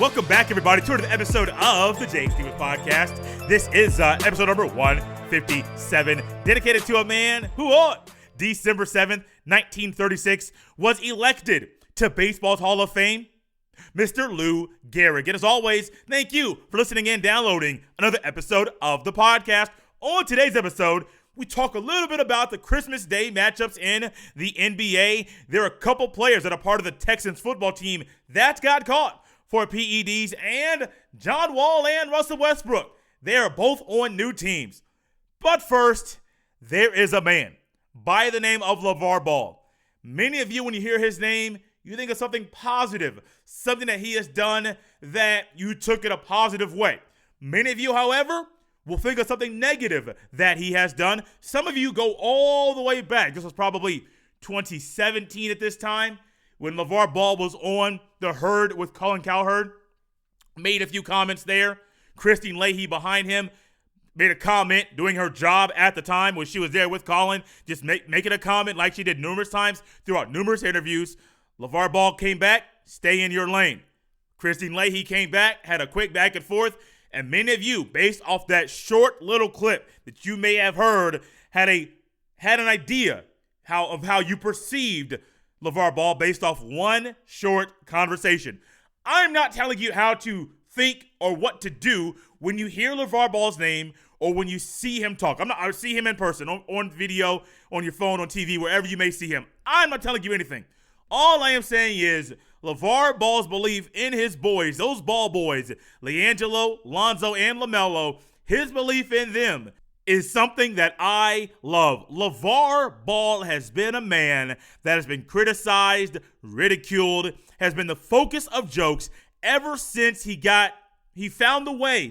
Welcome back, everybody, to another episode of the Jay Stevens Podcast. This is episode number 157, dedicated to a man who on December 7th, 1936, was elected to baseball's Hall of Fame, Mr. Lou Gehrig. And as always, thank you for listening and downloading another episode of the podcast. On today's episode, we talk a little bit about the Christmas Day matchups in the NBA. There are a couple players that are part of the Texans football team that got caught for PEDs, and John Wall and Russell Westbrook. They are both on new teams. But first, there is a man by the name of LeVar Ball. Many of you, when you hear his name, you think of something positive, something that he has done that you took in a positive way. Many of you, however, will think of something negative that he has done. Some of you go all the way back. This was probably 2017 at this time, when LeVar Ball was on The Herd with Colin Cowherd, made a few comments there. Christine Leahy behind him made a comment doing her job at the time when she was there with Colin, just making a comment like she did numerous times throughout numerous interviews. LeVar Ball came back, stay in your lane. Christine Leahy came back, had a quick back and forth, and many of you, based off that short little clip that you may have heard, had an idea of how you perceived LeVar Ball based off one short conversation. I'm not telling you how to think or what to do when you hear LeVar Ball's name or when you see him talk. I see him in person, on video, on your phone, on TV, wherever you may see him. I'm not telling you anything. All I am saying is LeVar Ball's belief in his boys, those ball boys, LiAngelo, Lonzo, and LaMelo, his belief in them is something that I love. LeVar Ball has been a man that has been criticized, ridiculed, has been the focus of jokes ever since he found the way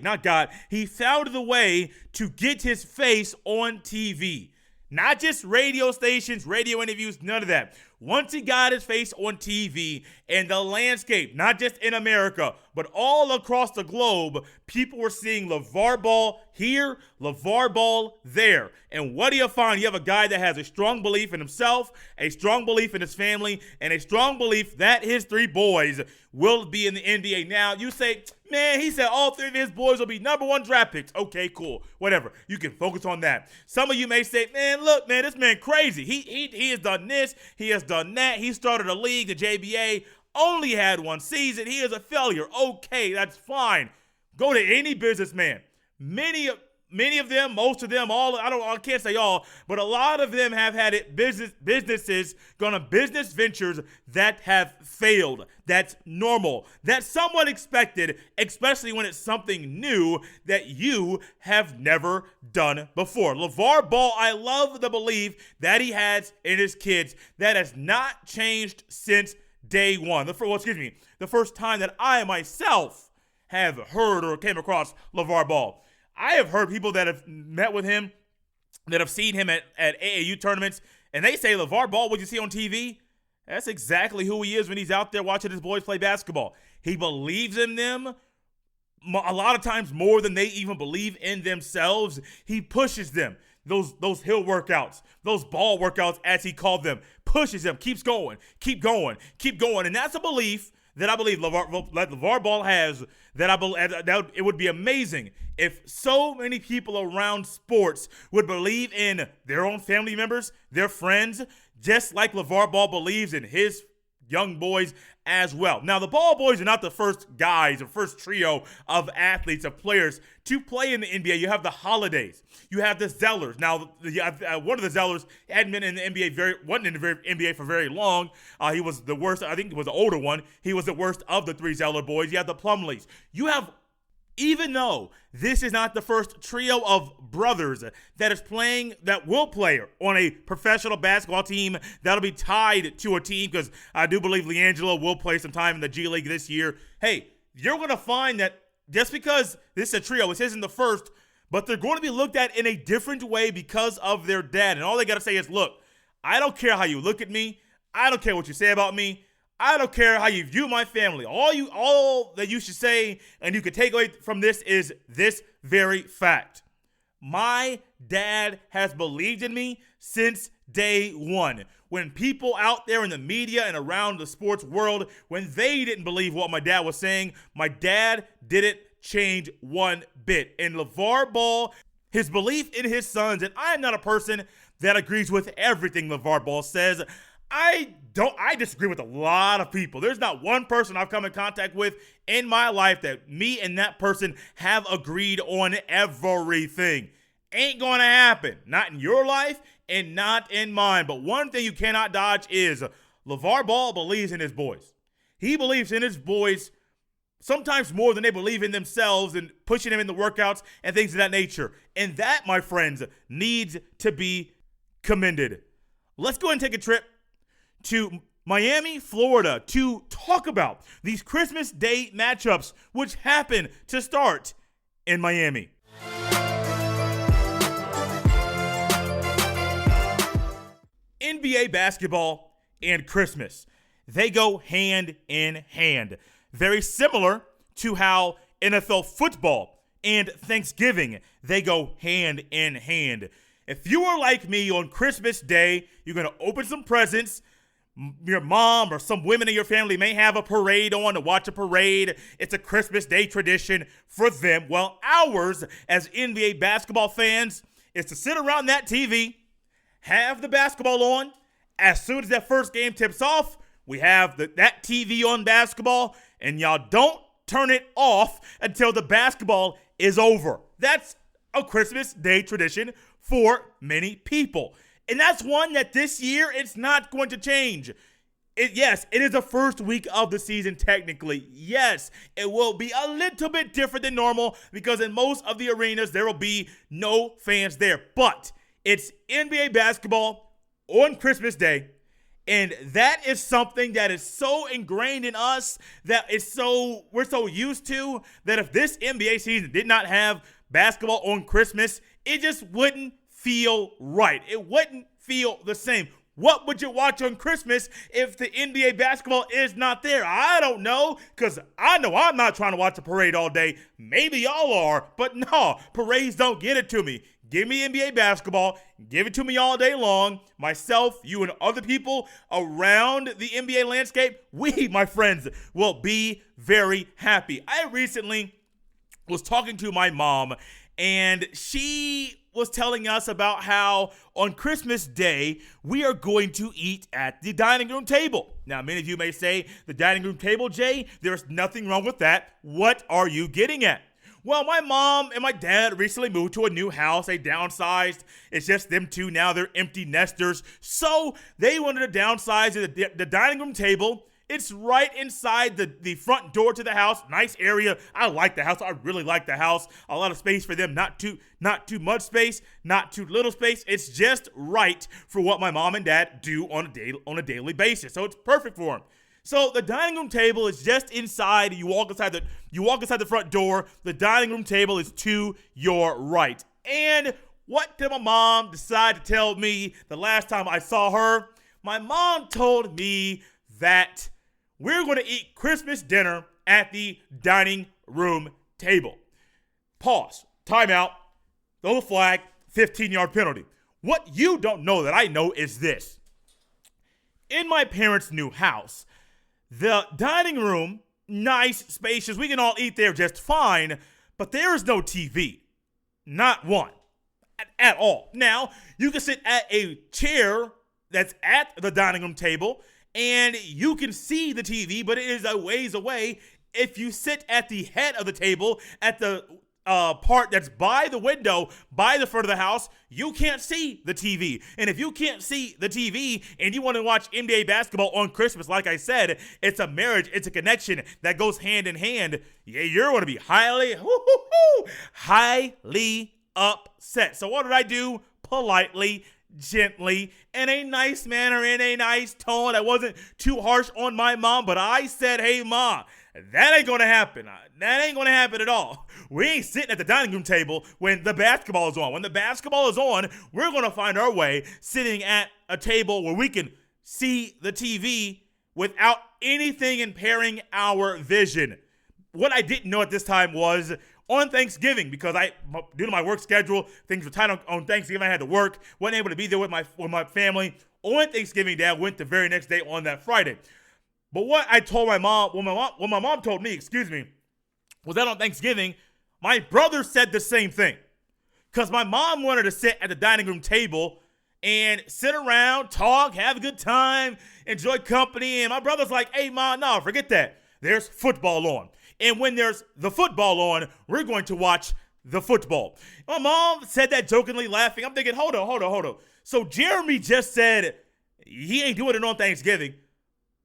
to get his face on TV. Not just radio stations, radio interviews, none of that. Once he got his face on TV and the landscape, not just in America, but all across the globe, people were seeing LeVar Ball here, LeVar Ball there. And what do you find? You have a guy that has a strong belief in himself, a strong belief in his family, and a strong belief that his three boys will be in the NBA. Now, you say, man, he said all three of his boys will be number one draft picks. Okay, cool. Whatever. You can focus on that. Some of you may say, man, look, man, this man crazy. He has done this. He has done that. He started a league, the JBA, only had one season. He is a failure. Okay, that's fine. Go to any businessman. Many of them, most of them, all, I can't say all, but a lot of them have had businesses gone on business ventures that have failed. That's normal. That's somewhat expected, especially when it's something new that you have never done before. LeVar Ball, I love the belief that he has in his kids. That has not changed since day one. The first time that I myself have heard or came across LeVar Ball. I have heard people that have met with him, that have seen him at AAU tournaments, and they say, LeVar Ball, what you see on TV, that's exactly who he is when he's out there watching his boys play basketball. He believes in them a lot of times more than they even believe in themselves. He pushes them. Those hill workouts, those ball workouts, as he called them, pushes them, keeps going, keep going. And that's a belief that I believe LeVar Ball has, that it would be amazing if so many people around sports would believe in their own family members, their friends, just like LeVar Ball believes in his young boys as well. Now, the Ball boys are not the first guys or first trio of athletes, of players to play in the NBA. You have the Holidays. You have the Zellers. Now, one of the Zellers hadn't been in the NBA, wasn't in the NBA for very long. He was the worst. I think he was the older one. He was the worst of the three Zeller boys. You have the Plumlees. You have, even though this is not the first trio of brothers that will play on a professional basketball team that'll be tied to a team, because I do believe LiAngelo will play some time in the G League this year. Hey, you're going to find that just because this is a trio, this isn't the first, but they're going to be looked at in a different way because of their dad. And all they got to say is, look, I don't care how you look at me. I don't care what you say about me. I don't care how you view my family. All that you should say and you could take away from this is this very fact. My dad has believed in me since day one. When people out there in the media and around the sports world, when they didn't believe what my dad was saying, my dad didn't change one bit. And LeVar Ball, his belief in his sons, and I am not a person that agrees with everything LeVar Ball says. I disagree with a lot of people. There's not one person I've come in contact with in my life that me and that person have agreed on everything. Ain't gonna happen. Not in your life and not in mine. But one thing you cannot dodge is LeVar Ball believes in his boys. He believes in his boys sometimes more than they believe in themselves and pushing them in the workouts and things of that nature. And that, my friends, needs to be commended. Let's go and take a trip to Miami, Florida to talk about these Christmas Day matchups, which happen to start in Miami. NBA basketball and Christmas, they go hand in hand. Very similar to how NFL football and Thanksgiving, they go hand in hand. If you are like me on Christmas Day, you're going to open some presents. Your mom or some women in your family may have a parade on to watch a parade. It's a Christmas Day tradition for them. Well, ours as NBA basketball fans is to sit around that TV, have the basketball on. As soon as that first game tips off, we have that TV on basketball, and y'all don't turn it off until the basketball is over. That's a Christmas Day tradition for many people. And that's one that this year, it's not going to change. Yes, it is the first week of the season technically. Yes, it will be a little bit different than normal because in most of the arenas, there will be no fans there. But it's NBA basketball on Christmas Day. And that is something that is so ingrained in us that we're so used to that if this NBA season did not have basketball on Christmas, it just wouldn't feel right. It wouldn't feel the same. What would you watch on Christmas if the NBA basketball is not there? I don't know, because I know I'm not trying to watch a parade all day. Maybe y'all are, but no, parades don't get it to me. Give me NBA basketball. Give it to me all day long. Myself, you, and other people around the NBA landscape, we, my friends, will be very happy. I recently was talking to my mom, and she was telling us about how on Christmas Day, we are going to eat at the dining room table. Now, many of you may say, the dining room table, Jay, there's nothing wrong with that. What are you getting at? Well, my mom and my dad recently moved to a new house. They downsized. It's just them two now. They're empty nesters. So they wanted to downsize the dining room table. It's right inside the front door to the house. Nice area. I like the house. I really like the house. A lot of space for them. Not too much space. Not too little space. It's just right for what my mom and dad do on a daily basis. So it's perfect for them. So the dining room table is just inside. You walk inside the front door. The dining room table is to your right. And what did my mom decide to tell me the last time I saw her? My mom told me that we're going to eat Christmas dinner at the dining room table. Pause. Time out. Throw the flag. 15-yard penalty. What you don't know that I know is this. In my parents' new house, the dining room, nice, spacious, we can all eat there just fine, but there is no TV. Not one. At all. Now, you can sit at a chair that's at the dining room table, and you can see the TV, but it is a ways away. If you sit at the head of the table, at the part that's by the window, by the front of the house, you can't see the TV. And if you can't see the TV and you want to watch NBA basketball on Christmas, like I said, it's a marriage, it's a connection that goes hand in hand. Yeah, you're going to be highly upset. So what did I do? Politely, gently, in a nice manner, in a nice tone. I wasn't too harsh on my mom, but I said, hey, Ma, that ain't going to happen. That ain't going to happen at all. We ain't sitting at the dining room table when the basketball is on. When the basketball is on, we're going to find our way sitting at a table where we can see the TV without anything impairing our vision. What I didn't know at this time was on Thanksgiving because due to my work schedule, things were tight on Thanksgiving. I had to work, wasn't able to be there with my family on Thanksgiving Day. I went the very next day on that Friday. But what I told my mom, what my mom told me, was that on Thanksgiving, my brother said the same thing. Because my mom wanted to sit at the dining room table and sit around, talk, have a good time, enjoy company. And my brother's like, hey, Mom, no, forget that. There's football on. And when there's the football on, we're going to watch the football. My mom said that jokingly, laughing. I'm thinking, hold on. So Jeremy just said he ain't doing it on Thanksgiving.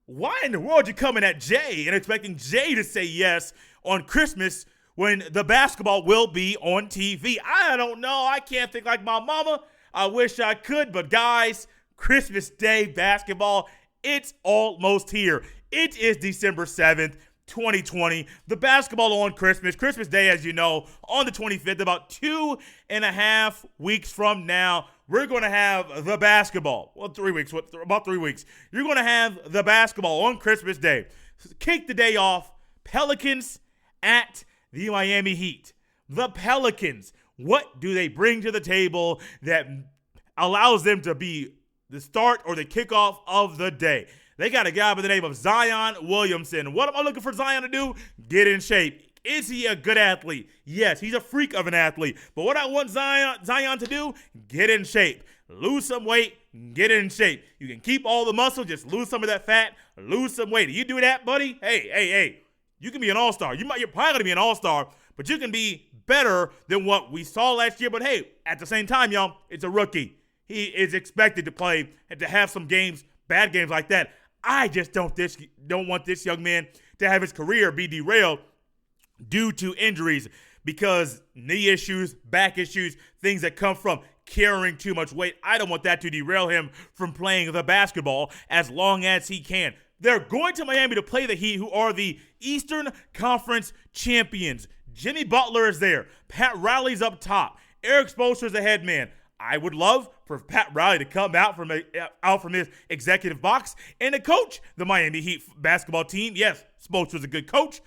Why in the world are you coming at Jay and expecting Jay to say yes on Christmas when the basketball will be on TV? I don't know. I can't think like my mama. I wish I could, but guys, Christmas Day basketball, it's almost here. It is December 7th, 2020. The basketball on Christmas Day, as you know, on the 25th, about 2.5 weeks from now, we're going to have the basketball. Well, 3 weeks, about 3 weeks. You're going to have the basketball on Christmas Day. Kick the day off. Pelicans at the Miami Heat. The Pelicans. What do they bring to the table that allows them to be the start or the kickoff of the day? They got a guy by the name of Zion Williamson. What am I looking for Zion to do? Get in shape. Is he a good athlete? Yes, he's a freak of an athlete. But what I want Zion to do? Get in shape. Lose some weight. Get in shape. You can keep all the muscle. Just lose some of that fat. Lose some weight. You do that, buddy? Hey. You can be an all-star. You're probably going to be an all-star, but you can be better than what we saw last year. But hey, at the same time, y'all, it's a rookie. He is expected to play and to have some games, bad games like that. I just don't want this young man to have his career be derailed due to injuries because knee issues, back issues, things that come from carrying too much weight. I don't want that to derail him from playing the basketball as long as he can. They're going to Miami to play the Heat, who are the Eastern Conference champions. Jimmy Butler is there. Pat Riley's up top. Eric Spoelstra's the head man. I would love for Pat Riley to come out from his executive box and to coach the Miami Heat basketball team. Yes, Spoelstra's a good coach,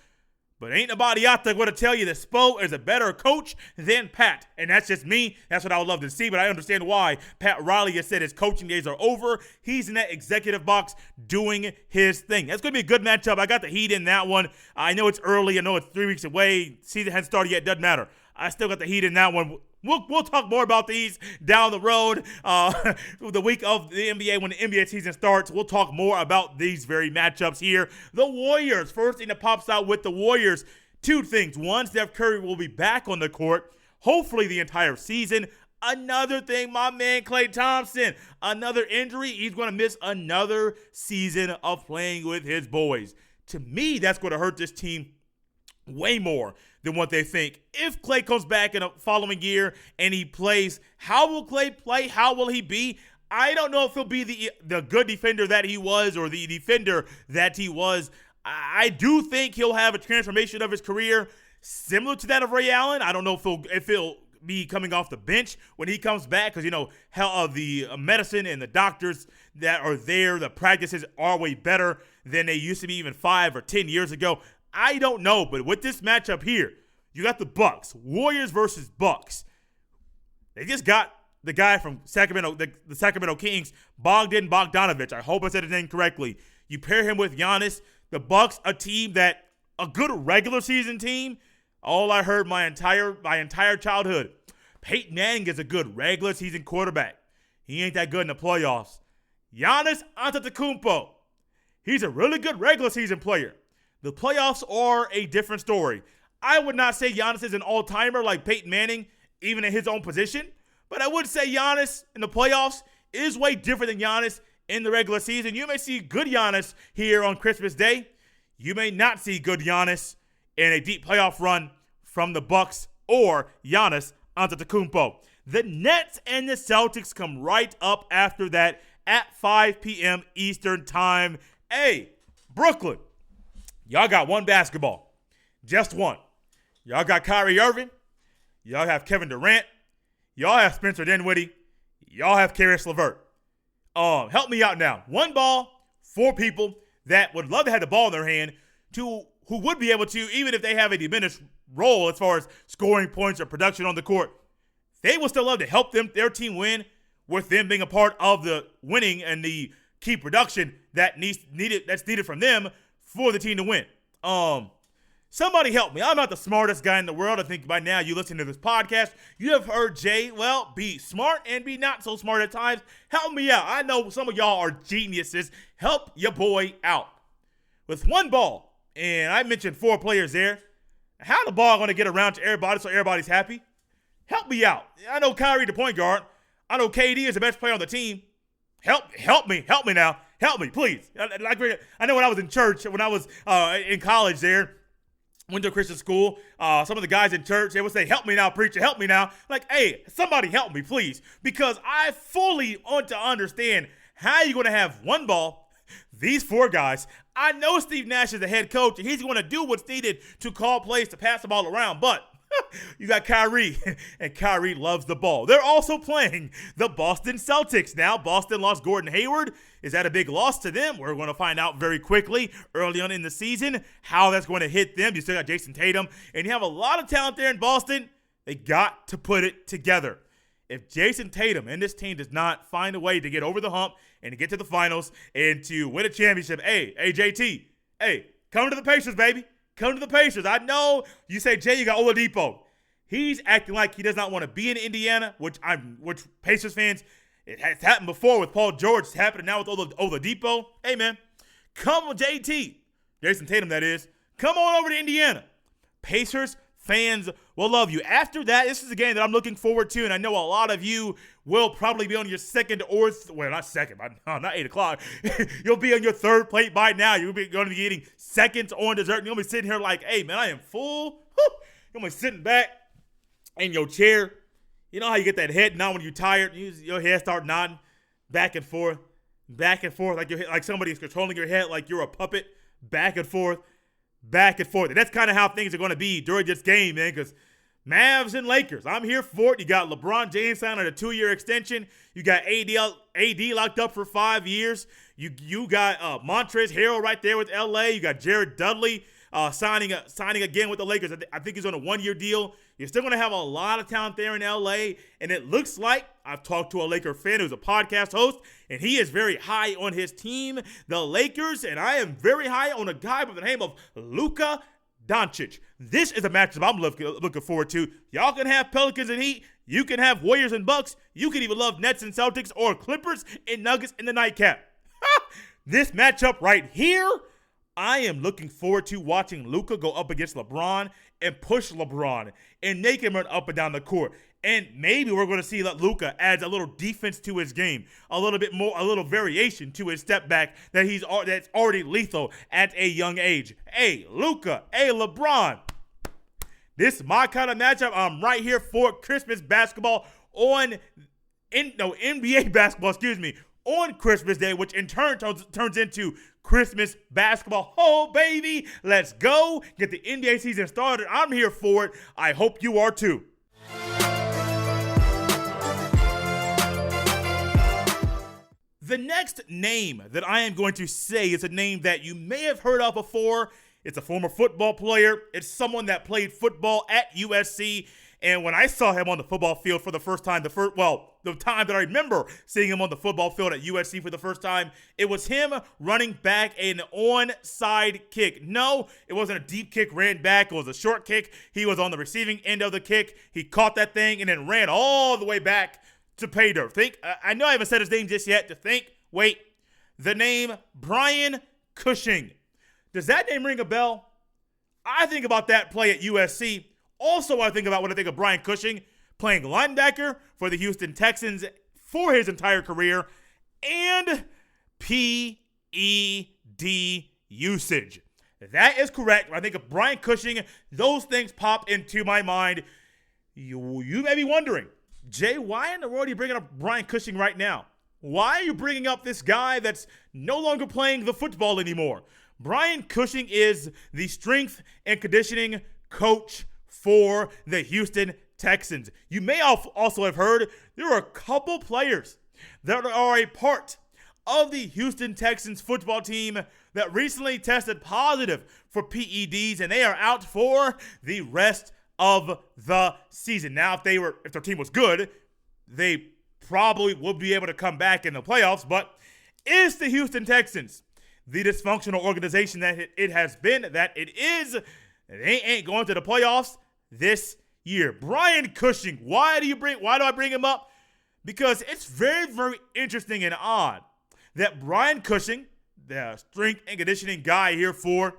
but ain't nobody out there going to tell you that Spo is a better coach than Pat. And that's just me. That's what I would love to see, but I understand why Pat Riley has said his coaching days are over. He's in that executive box doing his thing. That's going to be a good matchup. I got the Heat in that one. I know it's early. I know it's 3 weeks away. Season hasn't started yet. Doesn't matter. I still got the Heat in that one. We'll talk more about these down the road. The week of the NBA, when the NBA season starts, we'll talk more about these very matchups here. The Warriors. First thing that pops out with the Warriors, two things. One, Steph Curry will be back on the court, hopefully the entire season. Another thing, my man Klay Thompson, another injury. He's going to miss another season of playing with his boys. To me, that's going to hurt this team way more than what they think. If Klay comes back in a following year and he plays, how will Klay play? How will he be? I don't know if he'll be the good defender that he was or the defender that he was. I do think he'll have a transformation of his career similar to that of Ray Allen. I don't know if he'll be coming off the bench when he comes back because, the medicine and the doctors that are there, the practices are way better than they used to be even 5 or 10 years ago. I don't know, but with this matchup here, you got the Bucks, Warriors versus Bucks. They just got the guy from Sacramento, the Sacramento Kings, Bogdanovich. I hope I said his name correctly. You pair him with Giannis, the Bucks, a good regular season team. All I heard my entire childhood, Peyton Manning is a good regular season quarterback. He ain't that good in the playoffs. Giannis Antetokounmpo, he's a really good regular season player. The playoffs are a different story. I would not say Giannis is an all-timer like Peyton Manning, even in his own position. But I would say Giannis in the playoffs is way different than Giannis in the regular season. You may see good Giannis here on Christmas Day. You may not see good Giannis in a deep playoff run from the Bucks or Giannis Antetokounmpo. The Nets and the Celtics come right up after that at 5 p.m. Eastern time. Hey, Brooklyn. Y'all got one basketball. Just one. Y'all got Kyrie Irving. Y'all have Kevin Durant. Y'all have Spencer Dinwiddie. Y'all have Karis LeVert. Help me out now. One ball, 4 people that would love to have the ball in their hand to who would be able to, even if they have a diminished role as far as scoring points or production on the court, they would still love to help their team win with them being a part of the winning and the key production that's needed from them for the team to win. Somebody help me. I'm not the smartest guy in the world. I think by now you listen to this podcast, you have heard Jay, well, be smart and be not so smart at times. Help me out. I know some of y'all are geniuses. Help your boy out. With one ball, and I mentioned 4 players there, how the ball going to get around to everybody so everybody's happy? Help me out. I know Kyrie the point guard. I know KD is the best player on the team. Help me now. Help me, please. I know when I was in church, when I was in college there, went to a Christian school, some of the guys in church, they would say, help me now, preacher, help me now. Like, hey, somebody help me, please. Because I fully want to understand how you're going to have one ball, these 4 guys. I know Steve Nash is the head coach, and he's going to do what's needed to call plays to pass the ball around, but you got Kyrie, and Kyrie loves the ball. They're also playing the Boston Celtics now. Boston lost Gordon Hayward. Is that a big loss to them? We're going to find out very quickly early on in the season how that's going to hit them. You still got Jason Tatum, and you have a lot of talent there in Boston. They got to put it together. If Jason Tatum and this team does not find a way to get over the hump and to get to the finals and to win a championship, hey, JT, hey, come to the Pacers, baby. Come to the Pacers. I know you say, Jay, you got Oladipo. He's acting like he does not want to be in Indiana, which Pacers fans, it has happened before with Paul George. It's happening now with Oladipo. Hey, man, come with JT. Jason Tatum, that is. Come on over to Indiana. Pacers fans will love you. After that, this is a game that I'm looking forward to, and I know a lot of you will probably be on your second or, not second, not 8 o'clock. You'll be on your third plate by now. You'll be going to be eating seconds on dessert, and you'll be sitting here like, hey, man, I am full. You'll be sitting back in your chair. You know how you get that head nod when you're tired? Your head start nodding back and forth, like somebody is controlling your head like you're a puppet, back and forth. And that's kind of how things are going to be during this game, man, because Mavs and Lakers, I'm here for it. You got LeBron James signing a 2-year extension. You got AD locked up for 5 years. You got Montrezl Harrell right there with LA. You got Jared Dudley signing again with the Lakers. I think he's on a 1-year deal. You're still going to have a lot of talent there in LA, and it looks like I've talked to a Laker fan who's a podcast host, and he is very high on his team, the Lakers, and I am very high on a guy by the name of Luka Doncic. This is a matchup I'm looking forward to. Y'all can have Pelicans and Heat. You can have Warriors and Bucks. You can even love Nets and Celtics or Clippers and Nuggets in the nightcap. This matchup right here, I am looking forward to watching Luka go up against LeBron and push LeBron and make him run up and down the court. And maybe we're going to see that Luka adds a little defense to his game, a little variation to his step back that's already lethal at a young age. Hey, Luka, hey, LeBron. This is my kind of matchup. I'm right here for Christmas basketball NBA basketball, on Christmas Day, which in turn turns into Christmas basketball. Oh, baby, let's go. Get the NBA season started. I'm here for it. I hope you are too. The next name that I am going to say is a name that you may have heard of before. It's a former football player. It's someone that played football at USC. And when I saw him on the football field for the first time, the time that I remember seeing him on the football field at USC for the first time, it was him running back an onside kick. No, it wasn't a deep kick, ran back. It was a short kick. He was on the receiving end of the kick. He caught that thing and then ran all the way back to pay dirt. I know I haven't said his name just yet. The name Brian Cushing. Does that name ring a bell? I think about that play at USC. Also, I think about when I think of Brian Cushing playing linebacker for the Houston Texans for his entire career and PED usage. That is correct. When I think of Brian Cushing, those things pop into my mind. You may be wondering, Jay, why in the world are you bringing up Brian Cushing right now? Why are you bringing up this guy that's no longer playing the football anymore? Brian Cushing is the strength and conditioning coach for the Houston Texans. You may also have heard there are a couple players that are a part of the Houston Texans football team that recently tested positive for PEDs, and they are out for the rest of the season. Now, if their team was good, they probably would be able to come back in the playoffs, but is the Houston Texans the dysfunctional organization that it has been, that it is? They ain't going to the playoffs this year. Brian Cushing, why do I bring him up? Because it's very, very interesting and odd that Brian Cushing, the strength and conditioning guy here for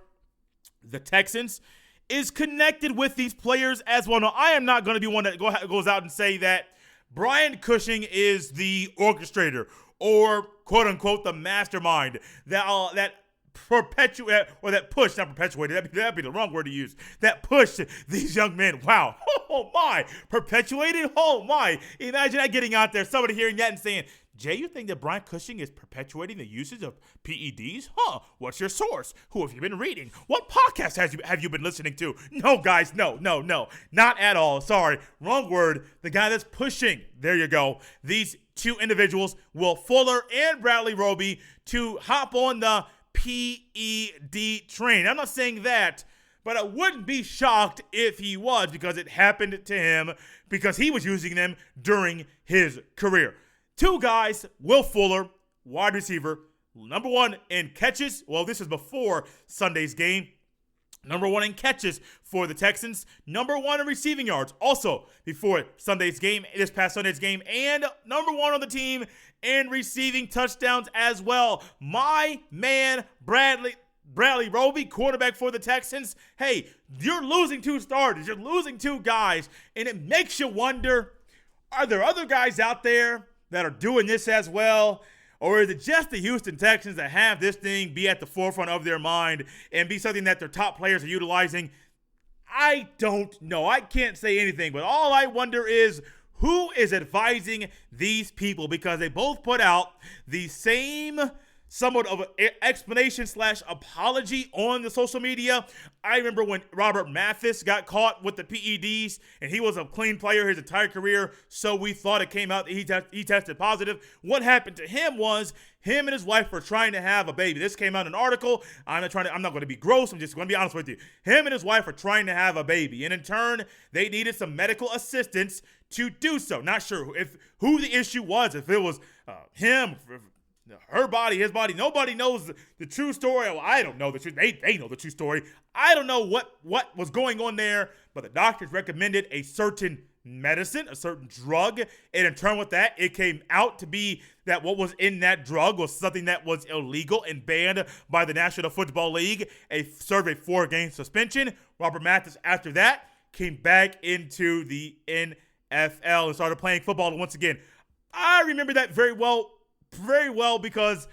the Texans, is connected with these players as well. Now, I am not going to be one that goes out and say that Brian Cushing is the orchestrator or quote unquote the mastermind that perpetuate or that push, not perpetuated, that'd be the wrong word to use, that pushed these young men. Wow. Oh my. Perpetuated? Oh my. Imagine that getting out there, somebody hearing that and saying, Jay, you think that Brian Cushing is perpetuating the usage of PEDs? Huh? What's your source? Who have you been reading? What podcast have you been listening to? No, guys, no. Not at all. Sorry. Wrong word. The guy that's pushing, there you go, these two individuals, Will Fuller and Bradley Roby, to hop on the PED train. I'm not saying that, but I wouldn't be shocked if he was, because it happened to him, because he was using them during his career. Two guys, Will Fuller, wide receiver, number one in catches. Well, this is before Sunday's game. Number one in catches for the Texans. Number one in receiving yards, also before this past Sunday's game. And number one on the team in receiving touchdowns as well. My man, Bradley Roby, quarterback for the Texans. Hey, you're losing two starters. You're losing two guys. And it makes you wonder, are there other guys out there that are doing this as well? Or is it just the Houston Texans that have this thing be at the forefront of their mind and be something that their top players are utilizing? I don't know. I can't say anything, but all I wonder is who is advising these people, because they both put out the same somewhat of an explanation / apology on the social media. I remember when Robert Mathis got caught with the PEDs, and he was a clean player his entire career, so we thought it came out that he tested positive. What happened to him was him and his wife were trying to have a baby. This came out in an article. I'm not going to be gross. I'm just going to be honest with you. Him and his wife were trying to have a baby, and in turn, they needed some medical assistance to do so. Not sure who the issue was, if it was him, her body, his body. Nobody knows the true story. Well, I don't know the truth. They know the true story. I don't know what was going on there, but the doctors recommended a certain medicine, a certain drug, and in turn with that, it came out to be that what was in that drug was something that was illegal and banned by the National Football League. Served a 4-game suspension. Robert Mathis, after that, came back into the NFL and started playing football once again. I remember that very well because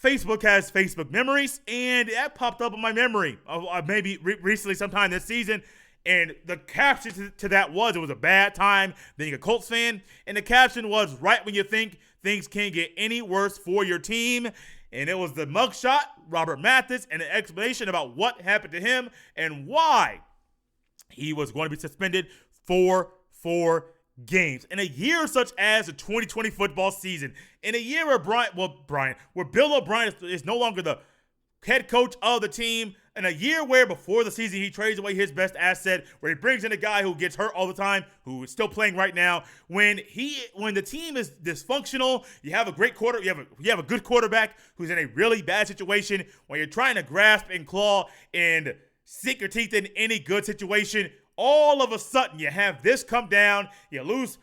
Facebook has Facebook memories, and that popped up in my memory maybe recently sometime this season, and the caption to that was, it was a bad time being a Colts fan, and the caption was, right when you think things can't get any worse for your team, and it was the mugshot, Robert Mathis, and an explanation about what happened to him and why he was going to be suspended for 4 games in a year such as the 2020 football season, in a year where Bill O'Brien is no longer the head coach of the team, in a year where before the season he trades away his best asset, where he brings in a guy who gets hurt all the time, who is still playing right now, when the team is dysfunctional, you have a great you have a good quarterback who's in a really bad situation, when you're trying to grasp and claw and sink your teeth in any good situation, all of a sudden, you have this come down, you lose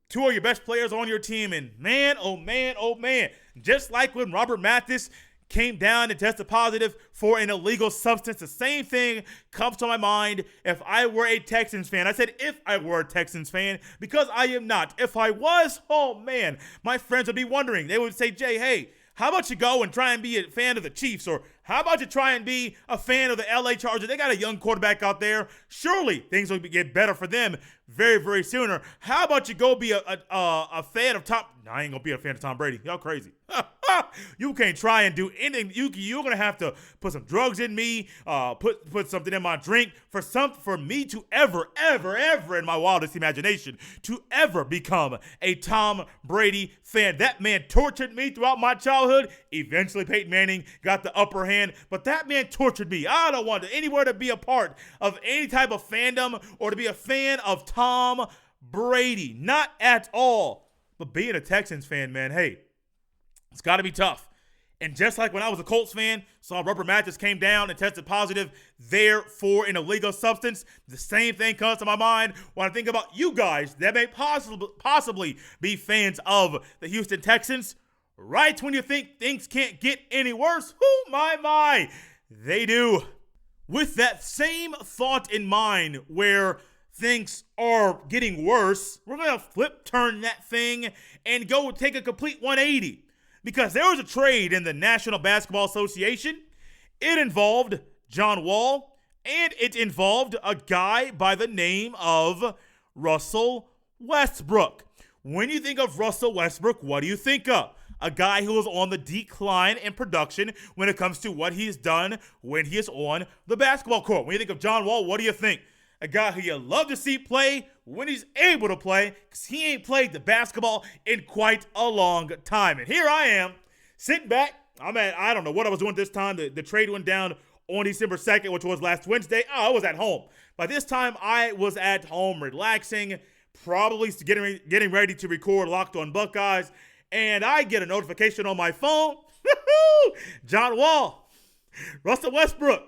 2 of your best players on your team, and man, oh man, just like when Robert Mathis came down and tested positive for an illegal substance, the same thing comes to my mind if I were a Texans fan. I said if I were a Texans fan, because I am not. If I was, oh man, my friends would be wondering. They would say, Jay, hey, how about you go and try and be a fan of the Chiefs? Or how about you try and be a fan of the LA Chargers? They got a young quarterback out there. Surely things will get better for them. very, very sooner. How about you go be a fan of Tom? No, I ain't gonna be a fan of Tom Brady. Y'all crazy. You can't try and do anything. You're gonna have to put some drugs in me, put something in my drink for me to ever in my wildest imagination to ever become a Tom Brady fan. That man tortured me throughout my childhood. Eventually, Peyton Manning got the upper hand, but that man tortured me. I don't want anywhere to be a part of any type of fandom or to be a fan of Tom Brady. Not at all. But being a Texans fan, man, hey, it's got to be tough. And just like when I was a Colts fan, saw Rubber Mattress came down and tested positive there for an illegal substance, the same thing comes to my mind when I think about you guys that may possibly be fans of the Houston Texans. Right when you think things can't get any worse, my, they do. With that same thought in mind where things are getting worse, we're going to turn that thing and go take a complete 180. Because there was a trade in the National Basketball Association. It involved John Wall, and it involved a guy by the name of Russell Westbrook. When you think of Russell Westbrook, what do you think of? A guy who is on the decline in production when it comes to what he's done when he is on the basketball court. When you think of John Wall, what do you think? A guy who you love to see play when he's able to play, because he ain't played the basketball in quite a long time. And here I am, sitting back. I don't know what I was doing this time. The trade went down on December 2nd, which was last Wednesday. I was at home. By this time, I was at home relaxing, probably getting ready to record Locked On Buckeyes. And I get a notification on my phone. John Wall, Russell Westbrook.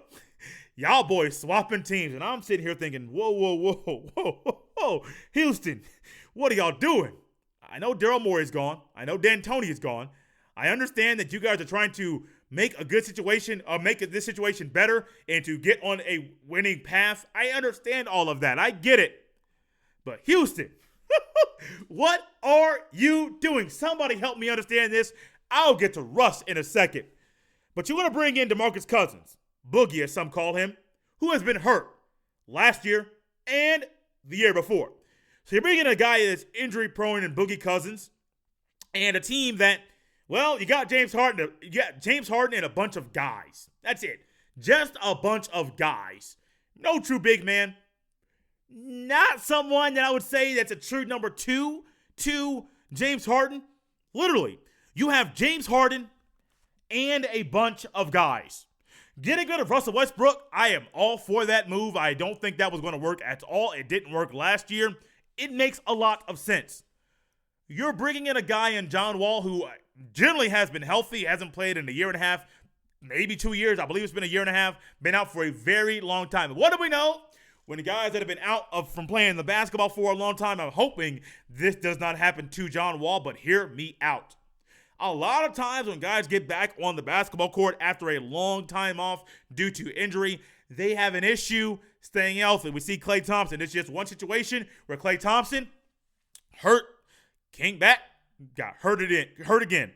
Y'all boys swapping teams, and I'm sitting here thinking, whoa, Houston, what are y'all doing? I know Daryl Morey's gone. I know D'Antoni is gone. I understand that you guys are trying to make a good situation, or make this situation better, and to get on a winning path. I understand all of that. I get it. But Houston, what are you doing? Somebody help me understand this. I'll get to Russ in a second. But you want to bring in DeMarcus Cousins, Boogie as some call him, who has been hurt last year and the year before. So you're bringing in a guy that's injury prone in Boogie Cousins, and a team that, well, you got James Harden and a bunch of guys. That's it. Just a bunch of guys. No true big man. Not someone that I would say that's a true number two to James Harden. Literally, you have James Harden and a bunch of guys. Getting rid of Russell Westbrook, I am all for that move. I don't think that was going to work at all. It didn't work last year. It makes a lot of sense. You're bringing in a guy in John Wall who generally has been healthy, hasn't played in a year and a half, maybe 2 years. I believe it's been a year and a half, been out for a very long time. What do we know? When the guys that have been out from playing the basketball for a long time, I'm hoping this does not happen to John Wall, but hear me out. A lot of times when guys get back on the basketball court after a long time off due to injury, they have an issue staying healthy. We see Klay Thompson. It's just one situation where Klay Thompson hurt, came back, got hurt again.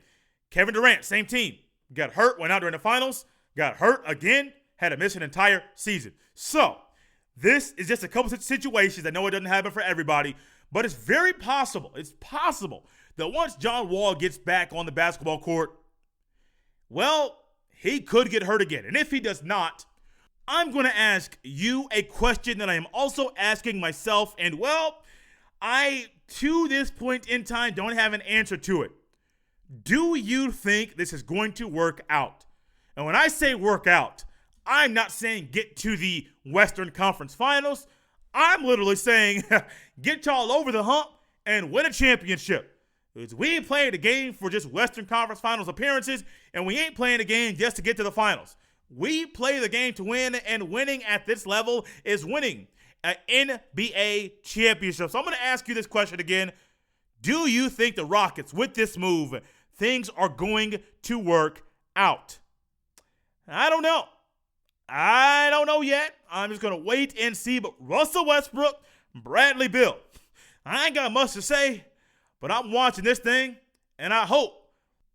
Kevin Durant, same team. Got hurt, went out during the finals, got hurt again, had to miss an entire season. So, this is just a couple of situations. I know it doesn't happen for everybody, but it's very possible. It's possible that once John Wall gets back on the basketball court, well, he could get hurt again. And if he does not, I'm going to ask you a question that I am also asking myself. And, well, I, to this point in time, don't have an answer to it. Do you think this is going to work out? And when I say work out, I'm not saying get to the Western Conference Finals. I'm literally saying get y'all over the hump and win a championship. Because we ain't playing the game for just Western Conference Finals appearances, and we ain't playing the game just to get to the finals. We play the game to win, and winning at this level is winning an NBA championship. So I'm going to ask you this question again. Do you think the Rockets, with this move, things are going to work out? I don't know. I don't know yet. I'm just going to wait and see. But Russell Westbrook, Bradley Beal, I ain't got much to say, but I'm watching this thing, and I hope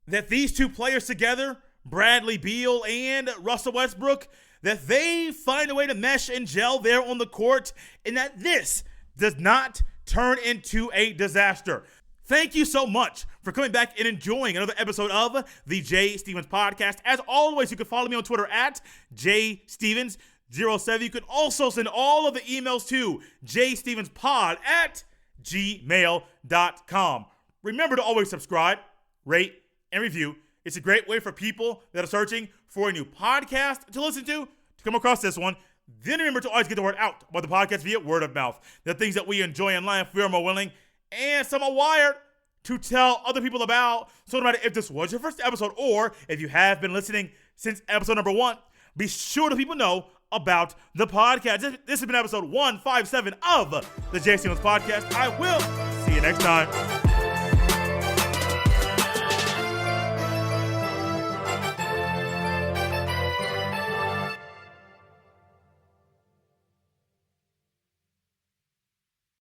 that these two players together, Bradley Beal and Russell Westbrook, that they find a way to mesh and gel there on the court, and that this does not turn into a disaster. Thank you so much for coming back and enjoying another episode of the Jay Stevens Podcast. As always, you can follow me on Twitter at jstevens07. You can also send all of the emails to jstevenspod@gmail.com. Remember to always subscribe, rate, and review. It's a great way for people that are searching for a new podcast to listen to come across this one. Then remember to always get the word out about the podcast via word of mouth. The things that we enjoy in life, we are more willing and some are wired to tell other people about. So no matter if this was your first episode or if you have been listening since episode number 1, be sure to people know about the podcast. This has been episode 157 of the Jay Stevens Podcast. I will see you next time.